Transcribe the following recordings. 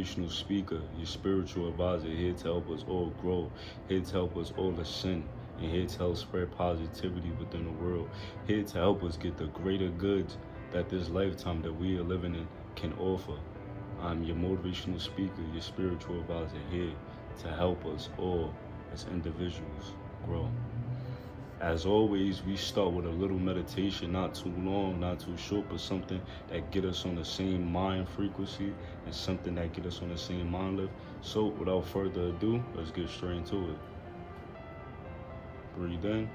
motivational speaker, your spiritual advisor, here to help us all grow, here to help us all ascend, and here to help spread positivity within the world, here to help us get the greater goods that this lifetime that we are living in can offer. I'm your motivational speaker, your spiritual advisor, here to help us all as individuals grow. As always, we start with a little meditation, not too long, not too short, but something that get us on the same mind frequency and something that get us on the same mind lift. So without further ado, let's get straight into it. Breathe in.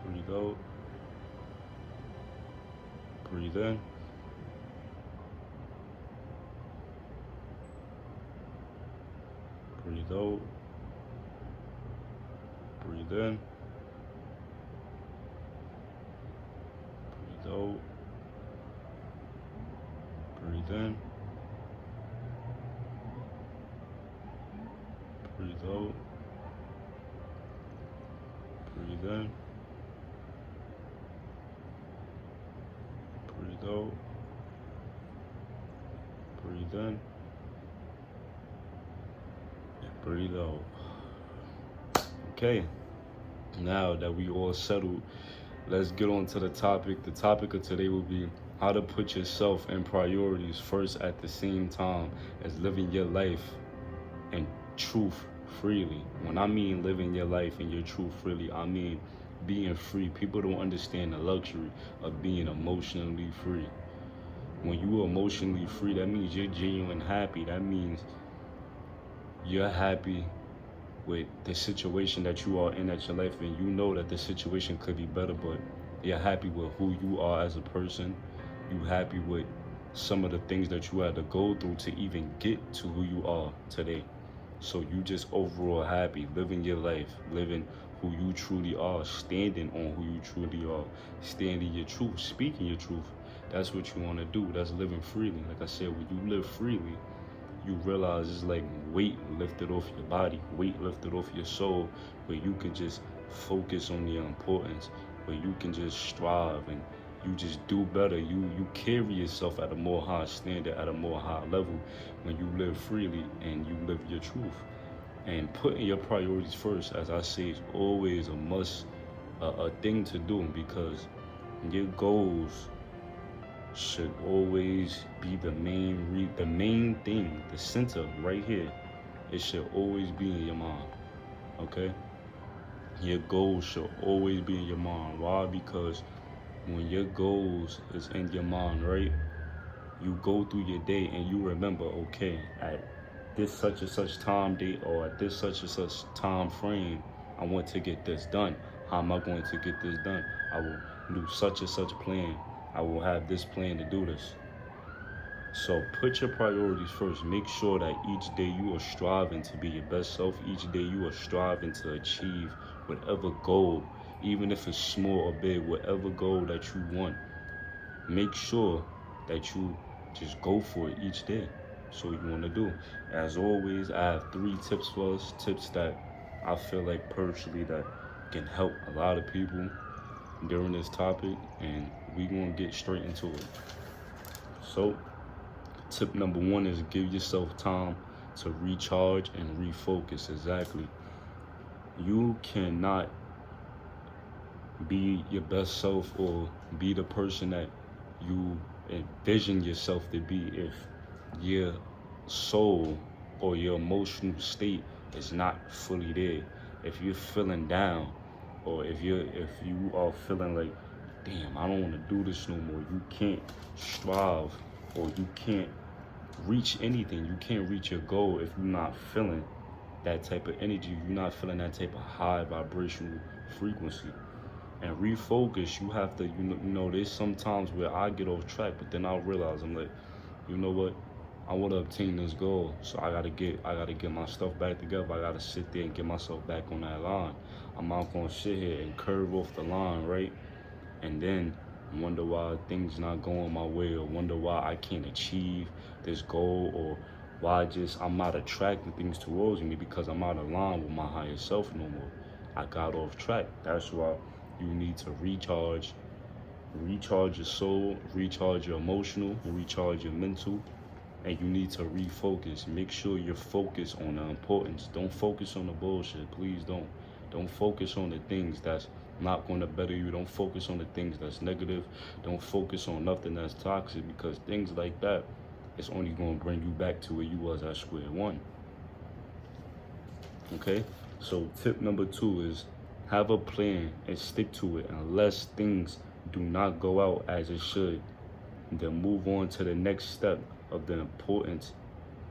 Breathe out. Breathe in. Breathe out. Breathe in. Breathe out. Breathe in. Breathe out. Breathe in. Breathe out. Breathe in. Breathe out. Okay, now that we all settled, let's get on to the topic. The topic of today will be how to put yourself and priorities first at the same time as living your life and truth freely. When I mean living your life and your truth freely, I mean being free. People don't understand the luxury of being emotionally free. When you are emotionally free, that means you're genuine happy. That means you're happy with the situation that you are in at your life, and you know that the situation could be better, but you're happy with who you are as a person. You happy with some of the things that you had to go through to even get to who you are today. So you just overall happy, living your life, living who you truly are, standing on who you truly are, standing your truth, speaking your truth. That's what you want to do. That's living freely. Like I said, when you live freely, you realize it's like weight lifted off your body, weight lifted off your soul, where you can just focus on the importance, where you can just strive and you just do better. You carry yourself at a more high standard, at a more high level when you live freely and you live your truth. And putting your priorities first, as I say, is always a must, a thing to do, because your goals should always be the main thing, the center right here. It should always be in your mind, okay? Your goals should always be in your mind. Why? Because when your goals is in your mind, right, you go through your day and you remember, okay, at this such and such time date or at this such and such time frame, I want to get this done. How am I going to get this done? I will do such and such plan. I will have this plan to do this. So put your priorities first. Make sure that each day you are striving to be your best self. Each day you are striving to achieve whatever goal, even if it's small or big, whatever goal that you want. Make sure that you just go for it each day. So you want to do. As always, I have 3 tips for us. Tips that I feel like personally that can help a lot of people during this topic, and we're gonna get straight into it. So tip number 1 is give yourself time to recharge and refocus. Exactly. You cannot be your best self or be the person that you envision yourself to be if your soul or your emotional state is not fully there. If you're feeling down, or if you are feeling like, damn, I don't want to do this no more, you can't strive or you can't reach anything. You can't reach your goal if you're not feeling that type of energy. You're not feeling that type of high vibrational frequency. And refocus, you have to, there's some times where I get off track, but then I'll realize, I'm like, you know what? I want to obtain this goal, so I gotta get my stuff back together. I gotta sit there and get myself back on that line. I'm not gonna sit here and curve off the line, right? And then wonder why things not going my way, or wonder why I can't achieve this goal, or why I'm not attracting things towards me, because I'm out of line with my higher self no more. I got off track. That's why you need to recharge recharge your soul, recharge your emotional, and recharge your mental. And you need to refocus. Make sure you're focused on the importance. Don't focus on the bullshit. Please don't. Don't focus on the things that's not going to better you. Don't focus on the things that's negative. Don't focus on nothing that's toxic, because things like that, it's only going to bring you back to where you was at square one. Okay? So tip number 2 is have a plan and stick to it unless things do not go out as it should. Then move on to the next step of the importance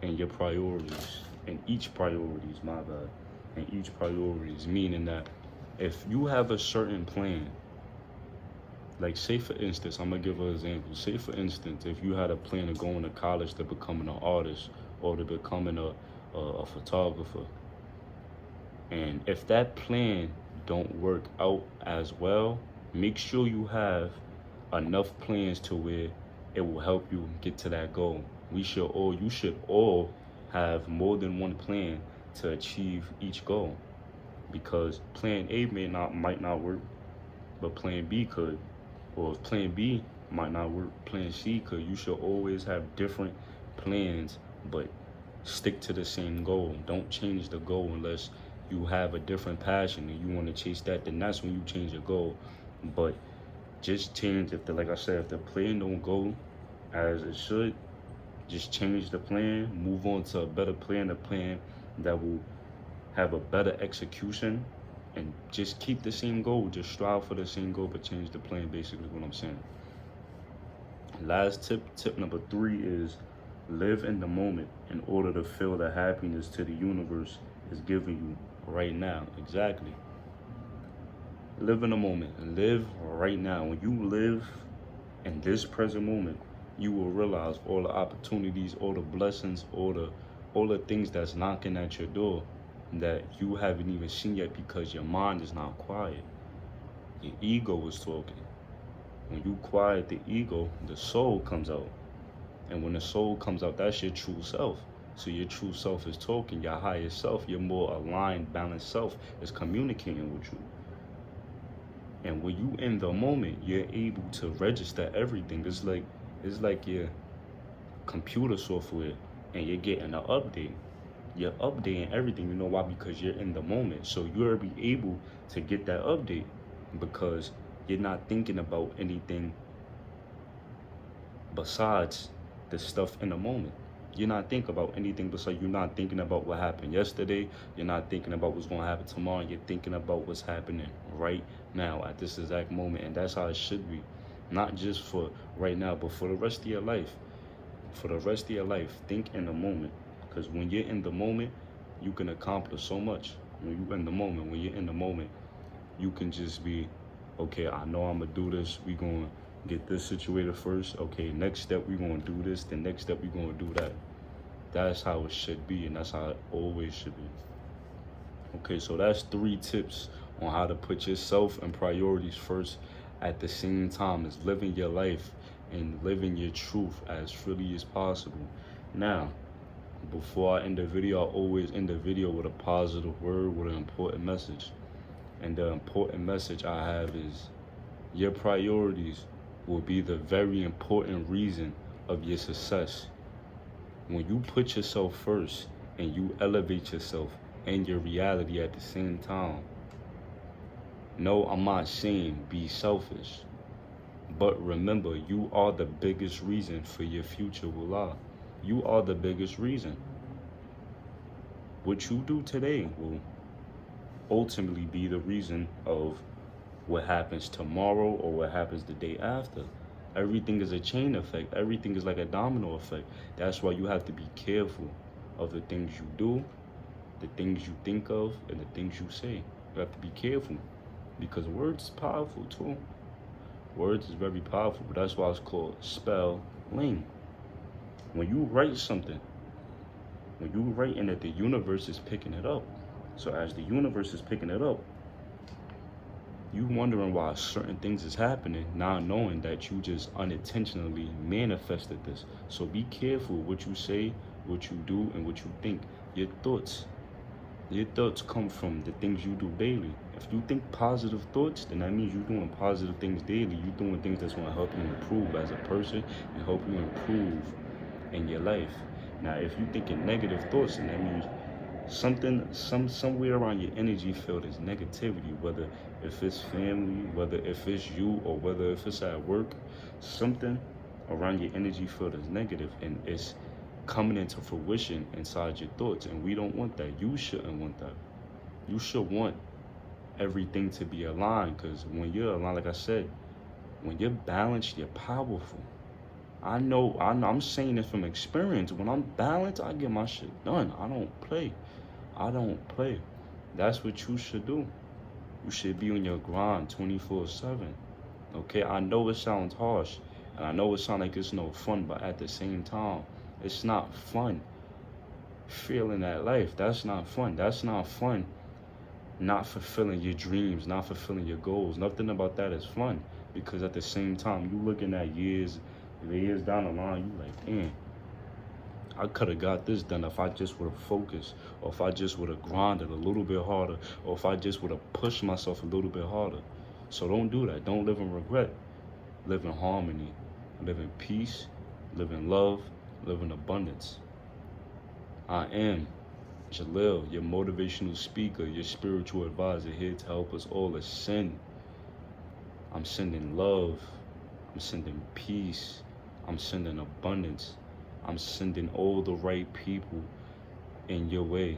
and your priorities. And each priorities, my bad. And each priorities, meaning that if you have a certain plan, like say for instance, I'm gonna give an example. Say for instance, if you had a plan of going to college to becoming an artist or to becoming a photographer, and if that plan don't work out as well, make sure you have enough plans to where it will help you get to that goal. You should all have more than one plan to achieve each goal, because plan A might not work, but plan B could. Or if plan B might not work, plan C could. You should always have different plans, but stick to the same goal. Don't change the goal unless you have a different passion and you want to chase that. Then that's when you change your goal. But just change like I said, if the plan don't go as it should, just change the plan, move on to a better plan, a plan that will have a better execution, and just keep the same goal. Just strive for the same goal, but change the plan, basically what I'm saying. Last tip number 3 is live in the moment in order to feel the happiness to the universe is giving you right now. Exactly. Live in the moment and live right now. When you live in this present moment, you will realize all the opportunities, all the blessings, all the things that's knocking at your door that you haven't even seen yet, because your mind is not quiet. Your ego is talking. When you quiet the ego, the soul comes out. And when the soul comes out, that's your true self. So your true self is talking, your higher self, your more aligned, balanced self is communicating with you. And when you in the moment, you're able to register everything. It's like your computer software and you're getting an update. You're updating everything. You know why? Because you're in the moment. So you'll be able to get that update because you're not thinking about anything besides the stuff in the moment. You're not thinking about anything besides, you're not thinking about what happened yesterday. You're not thinking about what's going to happen tomorrow. You're thinking about what's happening right now at this exact moment. And that's how it should be. Not just for right now, but for the rest of your life. For the rest of your life, think in the moment. Because when you're in the moment, you can accomplish so much. When you're in the moment, you can just be, okay, I know I'm going to do this. We're going to get this situated first. Okay, next step, we're going to do this. The next step, we're going to do that. That's how it should be, and that's how it always should be. Okay, so that's 3 tips on how to put yourself and priorities first at the same time as living your life and living your truth as freely as possible. Now, before I end the video, I always end the video with a positive word, with an important message. And the important message I have is your priorities will be the very important reason of your success. When you put yourself first and you elevate yourself and your reality at the same time. No, I'm not saying be selfish, but remember, you are the biggest reason for your future will lie. You are the biggest reason. What you do today will ultimately be the reason of what happens tomorrow or what happens the day after. Everything is a chain effect. Everything is like a domino effect. That's why you have to be careful of the things you do, the things you think of, and the things you say. You have to be careful because words is powerful too. Words is very powerful, but that's why it's called spelling. When you write something, when you write in it, the universe is picking it up. So as the universe is picking it up, you wondering why certain things is happening, not knowing that you just unintentionally manifested this. So be careful what you say, what you do, and what you think. Your thoughts Your thoughts come from the things you do daily. If you think positive thoughts, then that means you're doing positive things daily. You're doing things that's going to help you improve as a person and help you improve in your life. Now, if you're thinking negative thoughts, then that means somewhere around your energy field is negativity, whether if it's family, whether if it's you, or whether if it's at work. Something around your energy field is negative, and it's coming into fruition inside your thoughts, and we don't want that. You shouldn't want that. You should want everything to be aligned, because when you're aligned, like I said, when you're balanced, you're powerful. I'm saying this from experience. When I'm balanced, I get my shit done. I don't play. I don't play. That's what you should do. You should be on your grind 24/7. Okay, I know it sounds harsh, and I know it sounds like it's no fun, but at the same time, it's not fun. Feeling that life, that's not fun. That's not fun. Not fulfilling your dreams, not fulfilling your goals. Nothing about that is fun, because at the same time, you looking at years down the line, you like, damn, I could have got this done if I just would have focused, or if I just would have grinded a little bit harder, or if I just would have pushed myself a little bit harder. So don't do that. Don't live in regret. Live in harmony. Live in peace. Live in love. Live in abundance. I am Jaleel, your motivational speaker, your spiritual advisor, here to help us all ascend. I'm sending love. I'm sending peace. I'm sending abundance. I'm sending all the right people in your way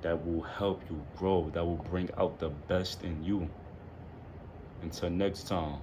that will help you grow, that will bring out the best in you. Until next time.